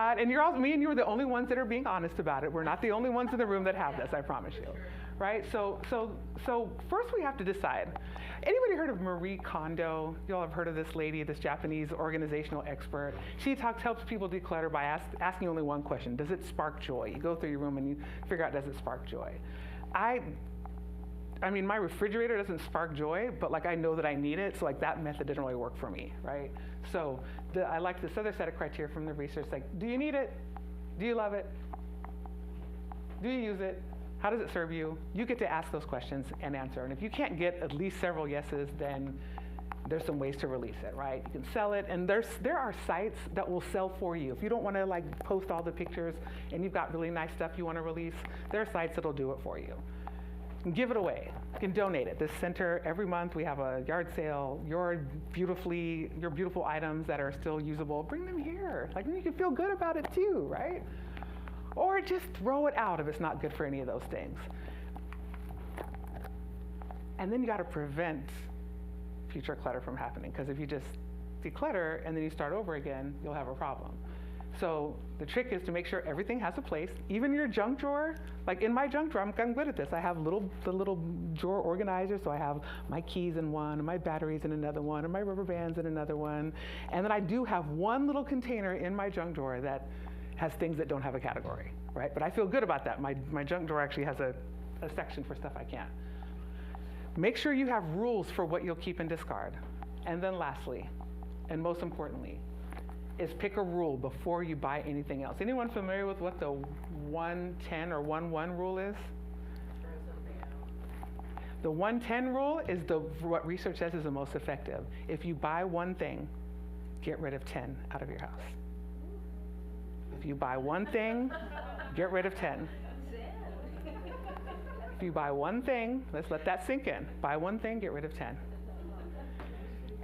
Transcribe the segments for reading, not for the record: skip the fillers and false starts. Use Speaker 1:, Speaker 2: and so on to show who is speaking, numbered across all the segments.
Speaker 1: not, and me and you are the only ones that are being honest about it. We're not the only ones in the room that have this, I promise you. Right? So first we have to decide. Anybody heard of Marie Kondo? You all have heard of this lady, this Japanese organizational expert. She helps people declutter by asking only one question. Does it spark joy? You go through your room and you figure out, does it spark joy? I mean, my refrigerator doesn't spark joy, but like I know that I need it, so like that method didn't really work for me, right? So I like this other set of criteria from the research, like, do you need it? Do you love it? Do you use it? How does it serve you? You get to ask those questions and answer. And if you can't get at least several yeses, then there's some ways to release it, right? You can sell it, and there are sites that will sell for you. If you don't want to like post all the pictures and you've got really nice stuff you want to release, there are sites that'll do it for you. And give it away. You can donate it. This center, every month we have a yard sale. Your beautiful items that are still usable, bring them here. Like, you can feel good about it too, right? Or just throw it out if it's not good for any of those things. And then you got to prevent future clutter from happening, because if you just declutter and then you start over again, you'll have a problem. So the trick is to make sure everything has a place, even your junk drawer. Like in my junk drawer, I'm good at this. I have the little drawer organizer, so I have my keys in one, and my batteries in another one, and my rubber bands in another one. And then I do have one little container in my junk drawer that has things that don't have a category, right? But I feel good about that. My junk drawer actually has a section for stuff I can't. Make sure you have rules for what you'll keep and discard. And then lastly, and most importantly, is pick a rule before you buy anything else. Anyone familiar with what the 1-10 or 1-1 rule is? The 1-10 rule is what research says is the most effective. If you buy one thing, get rid of 10 out of your house. If you buy one thing, get rid of 10. If you buy one thing, let's let that sink in. Buy one thing, get rid of 10.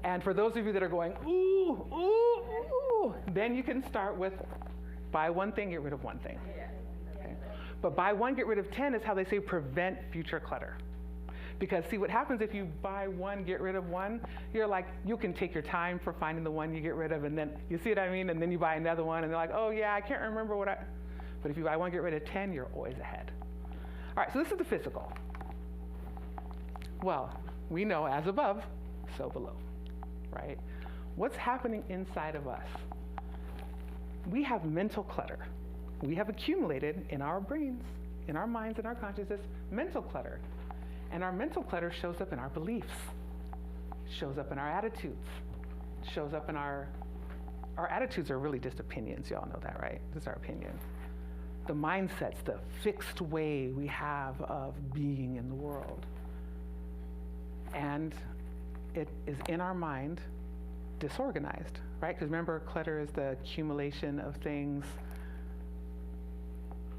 Speaker 1: And for those of you that are going, ooh, ooh, ooh, then you can start with buy one thing, get rid of one thing. Okay? But buy one, get rid of 10 is how they say prevent future clutter. Because see, what happens if you buy one, get rid of one, you're like, you can take your time for finding the one you get rid of, and then, you see what I mean? And then you buy another one, and they're like, oh yeah, I can't remember but if you buy one, get rid of 10, you're always ahead. All right, so this is the physical. Well, we know as above, so below, right? What's happening inside of us? We have mental clutter. We have accumulated in our brains, in our minds, in our consciousness, mental clutter. And our mental clutter shows up in our beliefs, shows up in our attitudes, shows up in our attitudes are really just opinions. You all know that, right? This is our opinion. The mindsets, the fixed way we have of being in the world. And it is in our mind disorganized, right? Because remember, clutter is the accumulation of things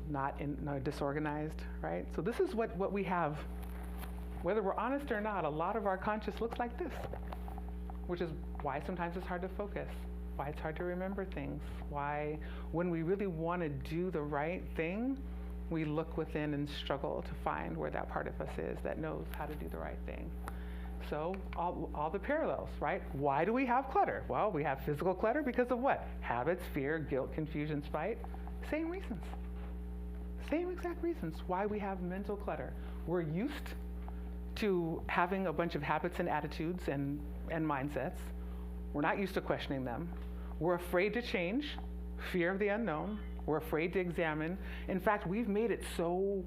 Speaker 1: not disorganized, right? So this is what we have. Whether we're honest or not, a lot of our conscious looks like this, which is why sometimes it's hard to focus, why it's hard to remember things, why when we really want to do the right thing, we look within and struggle to find where that part of us is that knows how to do the right thing. So all the parallels, right? Why do we have clutter? Well, we have physical clutter because of what? Habits, fear, guilt, confusion, spite. Same reasons. Same exact reasons why we have mental clutter. We're used to having a bunch of habits and attitudes and mindsets. We're not used to questioning them. We're afraid to change, fear of the unknown. We're afraid to examine. In fact, we've made it so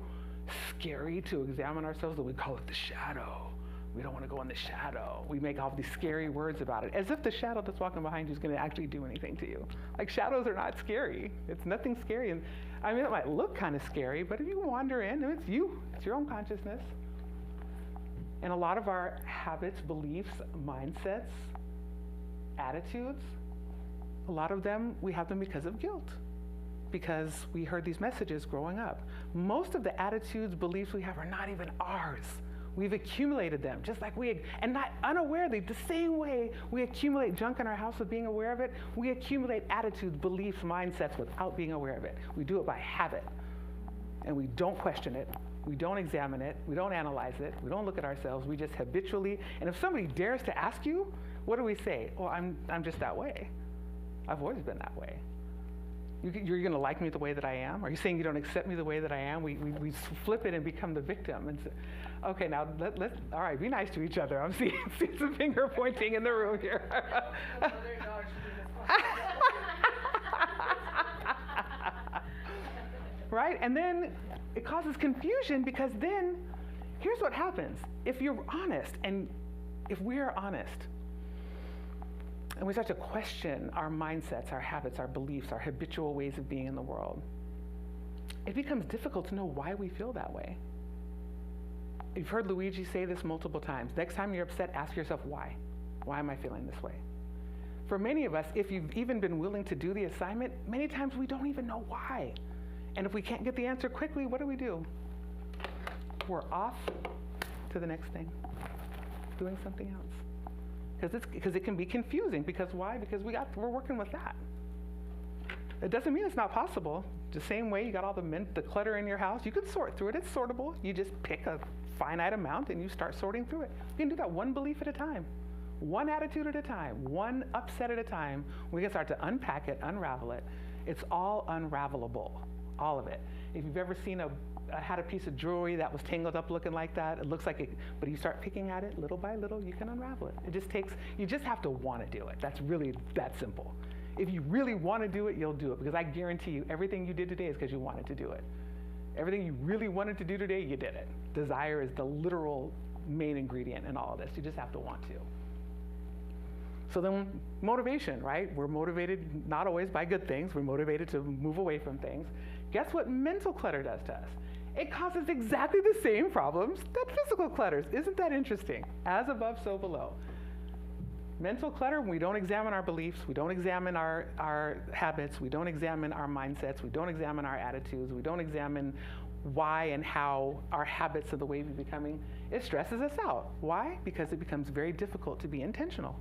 Speaker 1: scary to examine ourselves that we call it the shadow. We don't want to go in the shadow. We make all these scary words about it, as if the shadow that's walking behind you is going to actually do anything to you. Like, shadows are not scary. It's nothing scary. And I mean, it might look kind of scary, but if you wander in, it's you. It's your own consciousness. And a lot of our habits, beliefs, mindsets, attitudes, a lot of them, we have them because of guilt, because we heard these messages growing up. Most of the attitudes, beliefs we have are not even ours. We've accumulated them, just like and not unawarely, the same way we accumulate junk in our house with being aware of it, we accumulate attitudes, beliefs, mindsets without being aware of it. We do it by habit, and we don't question it. We don't examine it, we don't analyze it, we don't look at ourselves, we just habitually, and if somebody dares to ask you, what do we say? Well, I'm just that way. I've always been that way. You're going to like me the way that I am? Are you saying you don't accept me the way that I am? We flip it and become the victim. And say, okay, now all right, be nice to each other. I'm seeing some finger pointing in the room here. Right? And then it causes confusion, because then here's what happens. If you're honest, and if we're honest, and we start to question our mindsets, our habits, our beliefs, our habitual ways of being in the world, it becomes difficult to know why we feel that way. You've heard Luigi say this multiple times. Next time you're upset, ask yourself why. Why am I feeling this way? For many of us, if you've even been willing to do the assignment, many times we don't even know why. And if we can't get the answer quickly, what do? We're off to the next thing, doing something else. Because it can be confusing. Because why? Because we're working with that. It doesn't mean it's not possible. The same way you got all the clutter in your house, you could sort through it. It's sortable. You just pick a finite amount and you start sorting through it. You can do that one belief at a time, one attitude at a time, one upset at a time. We can start to unpack it, unravel it. It's all unravelable, all of it. If you've ever seen had a piece of jewelry that was tangled up looking like that, it looks like it, but you start picking at it little by little, you can unravel it. You just have to want to do it. That's really that simple. If you really want to do it, you'll do it, because I guarantee you everything you did today is because you wanted to do it. Everything you really wanted to do today, you did it. Desire is the literal main ingredient in all of this. You just have to want to. So then motivation, right? We're motivated not always by good things. We're motivated to move away from things. Guess what mental clutter does to us? It causes exactly the same problems that physical clutters. Isn't that interesting? As above, so below. Mental clutter, when we don't examine our beliefs, we don't examine our habits, we don't examine our mindsets, we don't examine our attitudes, we don't examine why and how our habits are the way we're becoming, it stresses us out. Why? Because it becomes very difficult to be intentional.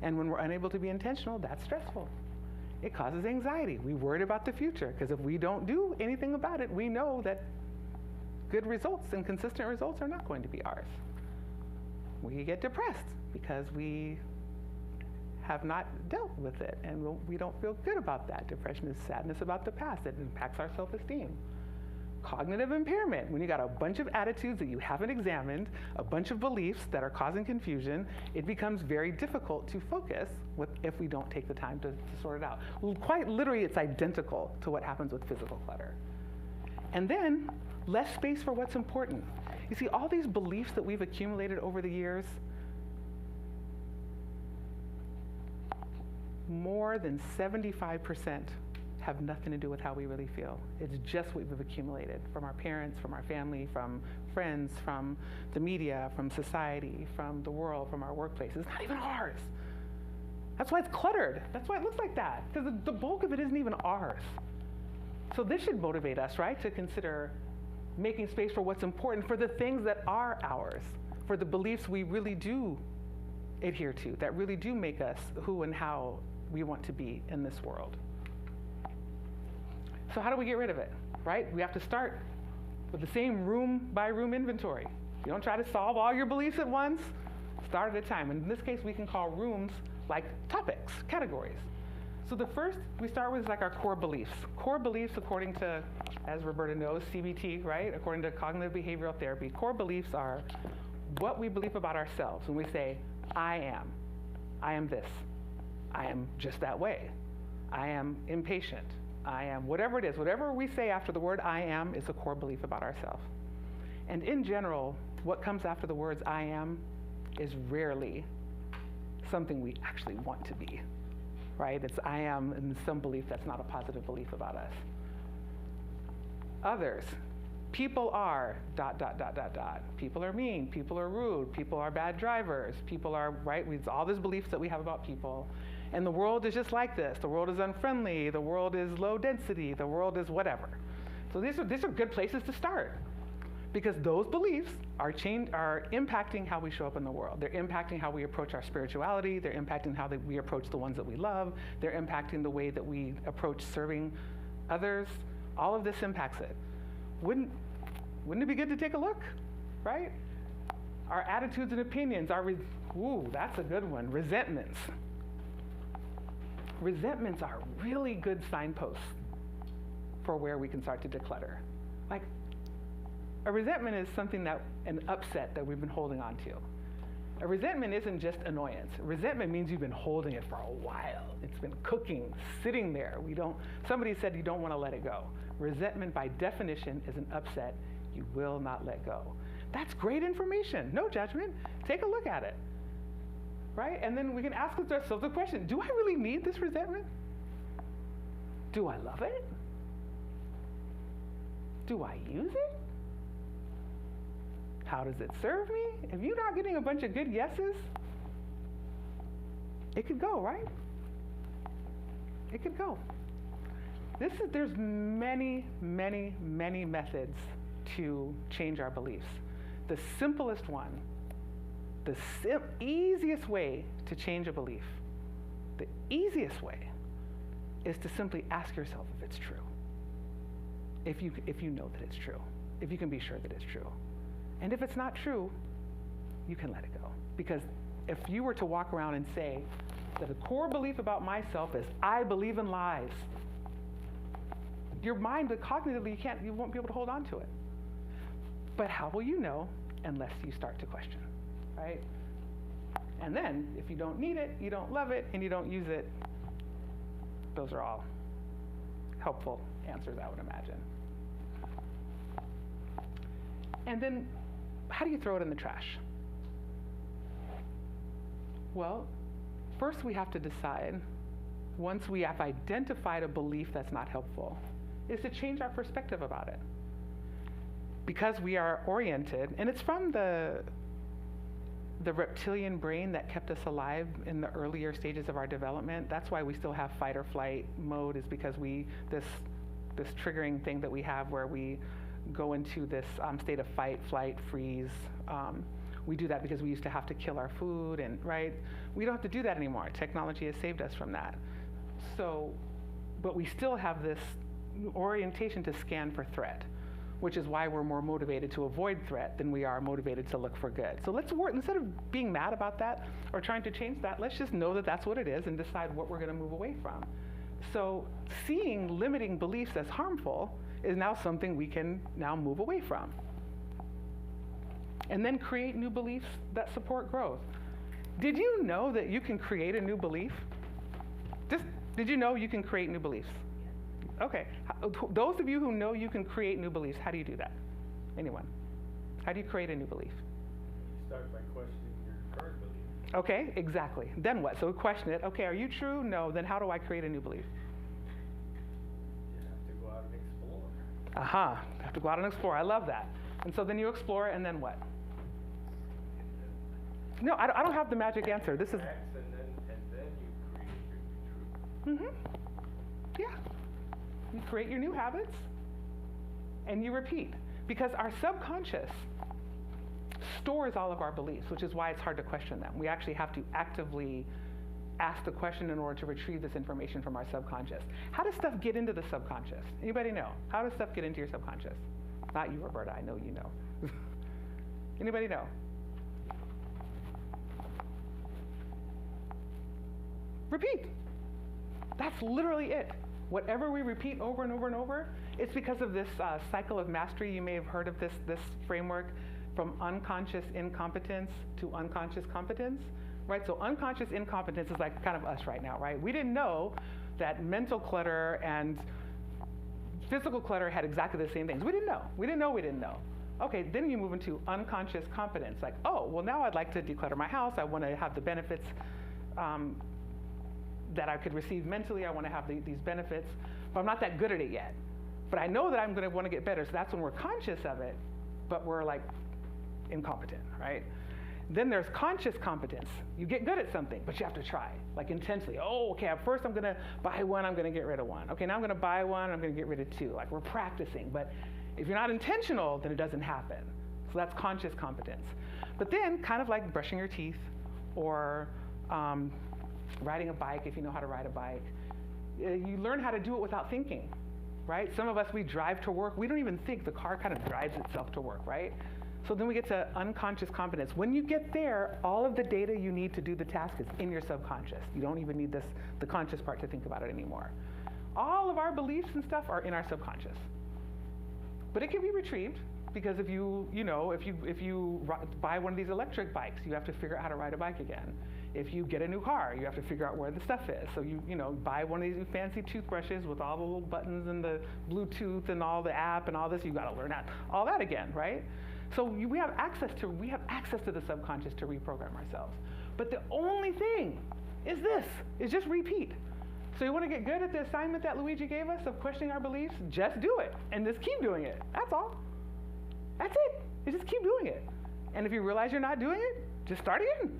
Speaker 1: And when we're unable to be intentional, that's stressful. It causes anxiety. We worry about the future, because if we don't do anything about it, we know that good results and consistent results are not going to be ours. We get depressed because we have not dealt with it, and we don't feel good about that. Depression is sadness about the past. It impacts our self-esteem. Cognitive impairment, when you got a bunch of attitudes that you haven't examined, a bunch of beliefs that are causing confusion, it becomes very difficult to focus if we don't take the time to sort it out. Quite literally, it's identical to what happens with physical clutter. And then, less space for what's important. You see, all these beliefs that we've accumulated over the years, more than 75% have nothing to do with how we really feel. It's just what we've accumulated from our parents, from our family, from friends, from the media, from society, from the world, from our workplace. It's not even ours. That's why it's cluttered. That's why it looks like that, because the bulk of it isn't even ours. So this should motivate us, right, to consider making space for what's important, for the things that are ours, for the beliefs we really do adhere to, that really do make us who and how we want to be in this world. So how do we get rid of it, right? We have to start with the same room-by-room inventory. You don't try to solve all your beliefs at once. Start at a time. And in this case, we can call rooms like topics, categories. So the first we start with is like our core beliefs. Core beliefs, according to, as Roberta knows, CBT, right? According to cognitive behavioral therapy, core beliefs are what we believe about ourselves. When we say, I am this, I am just that way, I am impatient, I am whatever it is, whatever we say after the word I am is a core belief about ourselves. And in general, what comes after the words I am is rarely something we actually want to be, right? It's I am in some belief that's not a positive belief about us. Others, people are ... People are mean, people are rude, people are bad drivers, people are, right? All these beliefs that we have about people. And the world is just like this. The world is unfriendly, the world is low density, the world is whatever. So these are good places to start, because those beliefs are impacting how we show up in the world. They're impacting how we approach our spirituality. They're impacting how we approach the ones that we love. They're impacting the way that we approach serving others. All of this impacts it. Wouldn't it be good to take a look, right? Our attitudes and opinions, that's a good one, resentments. resentments are really good signposts for where we can start to declutter. Like, a resentment is something an upset that we've been holding on to. A resentment isn't just annoyance. Resentment means you've been holding it for a while. It's been cooking, sitting there. Somebody said you don't want to let it go. Resentment, by definition, is an upset you will not let go. That's great information. No judgment. Take a look at it. Right? And then we can ask ourselves the question, do I really need this resentment? Do I love it? Do I use it? How does it serve me? If you're not getting a bunch of good yeses, it could go, right? It could go. There's many, many, many methods to change our beliefs. The simplest one, the easiest way to change a belief, the easiest way is to simply ask yourself if it's true. If you know that it's true, if you can be sure that it's true. And if it's not true, you can let it go. Because if you were to walk around and say that a core belief about myself is, I believe in lies, your mind, but cognitively, you won't be able to hold on to it. But how will you know unless you start to question, right? And then, if you don't need it, you don't love it, and you don't use it, those are all helpful answers, I would imagine. And then, how do you throw it in the trash? Well, first we have to decide, once we have identified a belief that's not helpful, is to change our perspective about it. Because we are oriented, and it's from the reptilian brain that kept us alive in the earlier stages of our development. That's why we still have fight or flight mode, is because this triggering thing that we have where we go into this state of fight, flight, freeze. We do that because we used to have to kill our food, and right? We don't have to do that anymore. Technology has saved us from that. So, but we still have this orientation to scan for threat, which is why we're more motivated to avoid threat than we are motivated to look for good. So let's work, instead of being mad about that or trying to change that, let's just know that that's what it is and decide what we're going to move away from. So seeing limiting beliefs as harmful is now something we can now move away from. And then create new beliefs that support growth. Did you know that you can create a new belief? Did you know you can create new beliefs? Okay. Those of you who know you can create new beliefs, how do you do that? Anyone? How do you create a new belief?
Speaker 2: You start by questioning your current belief.
Speaker 1: Okay, exactly. Then what? So question it. Okay, are you true? No. Then how do I create a new belief?
Speaker 2: You have to go out and explore.
Speaker 1: Aha. You have to go out and explore. I love that. And so then you explore, and then what? No, I don't have the magic answer. This is.
Speaker 2: And then you create your new truth.
Speaker 1: Yeah. You create your new habits, and you repeat. Because our subconscious stores all of our beliefs, which is why it's hard to question them. We actually have to actively ask the question in order to retrieve this information from our subconscious. How does stuff get into the subconscious? Anybody know? How does stuff get into your subconscious? Not you, Roberta. I know you know. Anybody know? Repeat. That's literally it. Whatever we repeat over and over and over, it's because of this cycle of mastery. You may have heard of this framework, from unconscious incompetence to unconscious competence, right? So unconscious incompetence is like kind of us right now, right? We didn't know that mental clutter and physical clutter had exactly the same things. We didn't know. We didn't know. Okay, then you move into unconscious competence. Like, oh, well, now I'd like to declutter my house. I want to have the benefits that I could receive mentally. I want to have these benefits, but I'm not that good at it yet. But I know that I'm going to want to get better. So that's when we're conscious of it, but we're like incompetent, right? Then there's conscious competence. You get good at something, but you have to try, like intensely. Oh, okay, at first I'm going to buy one, I'm going to get rid of one. Okay, now I'm going to buy one, I'm going to get rid of two. Like, we're practicing, but if you're not intentional, then it doesn't happen. So that's conscious competence. But then, kind of like brushing your teeth or riding a bike, if you know how to ride a bike, you learn how to do it without thinking, right? Some of us, we drive to work. We don't even think. The car kind of drives itself to work, right? So then we get to unconscious competence. When you get there, all of the data you need to do the task is in your subconscious. You don't even need the conscious part to think about it anymore. All of our beliefs and stuff are in our subconscious. But it can be retrieved, because if you buy one of these electric bikes, you have to figure out how to ride a bike again. If you get a new car, you have to figure out where the stuff is. So you buy one of these fancy toothbrushes with all the little buttons and the Bluetooth and all the app and all this. You got to learn all that again, right? So we have access to the subconscious to reprogram ourselves. But the only thing is just repeat. So you want to get good at the assignment that Luigi gave us of questioning our beliefs? Just do it and just keep doing it. That's all. That's it. You just keep doing it. And if you realize you're not doing it, just start again.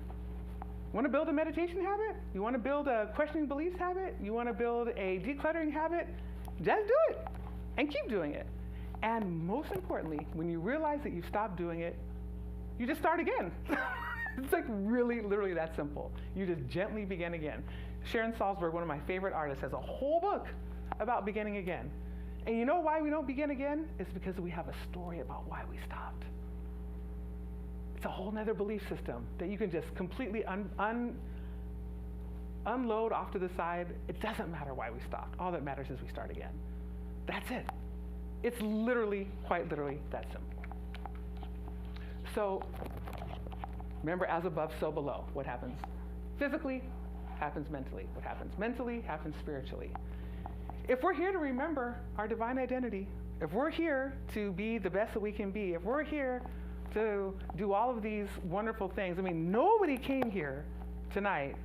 Speaker 1: Want to build a meditation habit? You want to build a questioning beliefs habit? You want to build a decluttering habit? Just do it and keep doing it. And most importantly, when you realize that you stopped doing it, you just start again. It's like really, literally that simple. You just gently begin again. Sharon Salzberg, one of my favorite artists, has a whole book about beginning again. And you know why we don't begin again? It's because we have a story about why we stopped. It's a whole nother belief system that you can just completely unload off to the side. It doesn't matter why we stopped. All that matters is we start again. That's it. It's literally, quite literally, that simple. So remember, as above, so below. What happens physically happens mentally. What happens mentally happens spiritually. If we're here to remember our divine identity, if we're here to be the best that we can be, if we're here to do all of these wonderful things, I mean, nobody came here tonight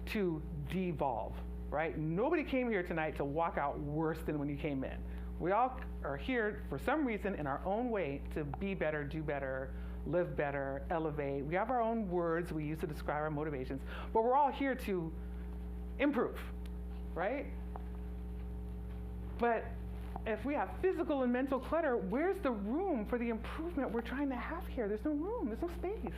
Speaker 1: to devolve, right? Nobody came here tonight to walk out worse than when you came in. We all are here for some reason in our own way to be better, do better, live better, elevate. We have our own words we use to describe our motivations, but we're all here to improve, right? But if we have physical and mental clutter, where's the room for the improvement we're trying to have here? There's no room, there's no space.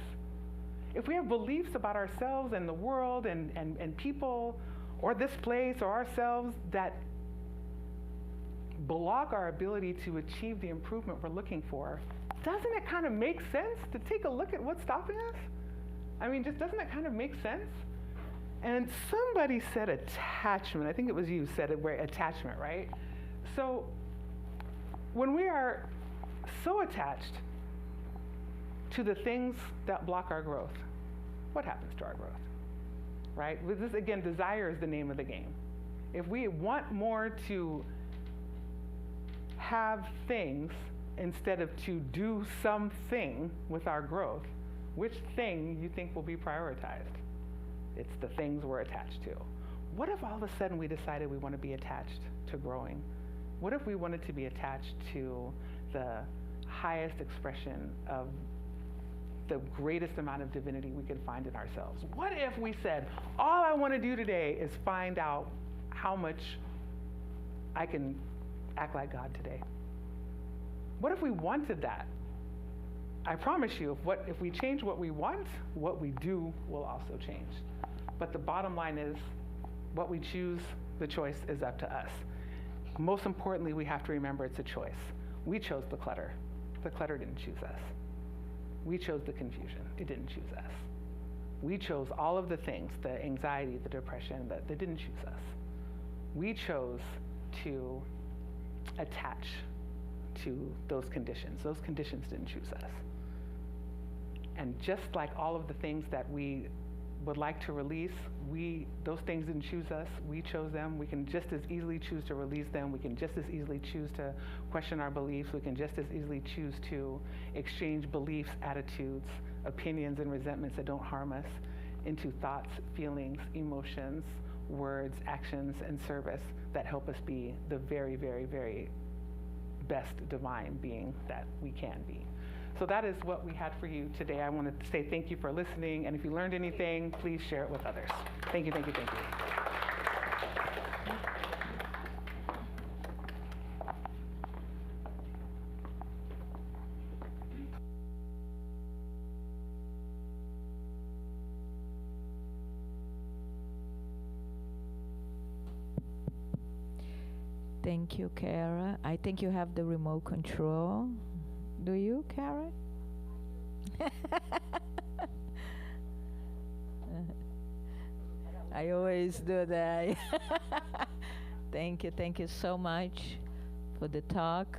Speaker 1: If we have beliefs about ourselves and the world and people or this place or ourselves that block our ability to achieve the improvement we're looking for, doesn't it kind of make sense to take a look at what's stopping us? I mean, just doesn't it kind of make sense? And somebody said attachment. I think it was you said it, where attachment, right? So when we are so attached to the things that block our growth, what happens to our growth, right? With this, again, desire is the name of the game. If we want more to have things instead of to do something with our growth, which thing you think will be prioritized? It's the things we're attached to. What if all of a sudden we decided we want to be attached to growing? What if we wanted to be attached to the highest expression of the greatest amount of divinity we could find in ourselves? What if we said, all I want to do today is find out how much I can act like God today? What if we wanted that? I promise you, if we change what we want, what we do will also change. But the bottom line is, what we choose, the choice is up to us. Most importantly, we have to remember it's a choice. We chose the clutter. The clutter didn't choose us. We chose the confusion. It didn't choose us. We chose all of the things, the anxiety, the depression, that didn't choose us. We chose to attach to those conditions. Those conditions didn't choose us. And just like all of the things that we would like to release, those things didn't choose us. We chose them. We can just as easily choose to release them. We can just as easily choose to question our beliefs. We can just as easily choose to exchange beliefs, attitudes, opinions, and resentments that don't harm us into thoughts, feelings, emotions, words, actions, and service that help us be the very, very, very best divine being that we can be. So that is what we had for you today. I wanted to say thank you for listening, and if you learned anything, please share it with others. Thank you, thank you, thank you.
Speaker 3: Thank you, Cara. I think you have the remote control. Do you, Cara? I always do that. Thank you so much for the talk.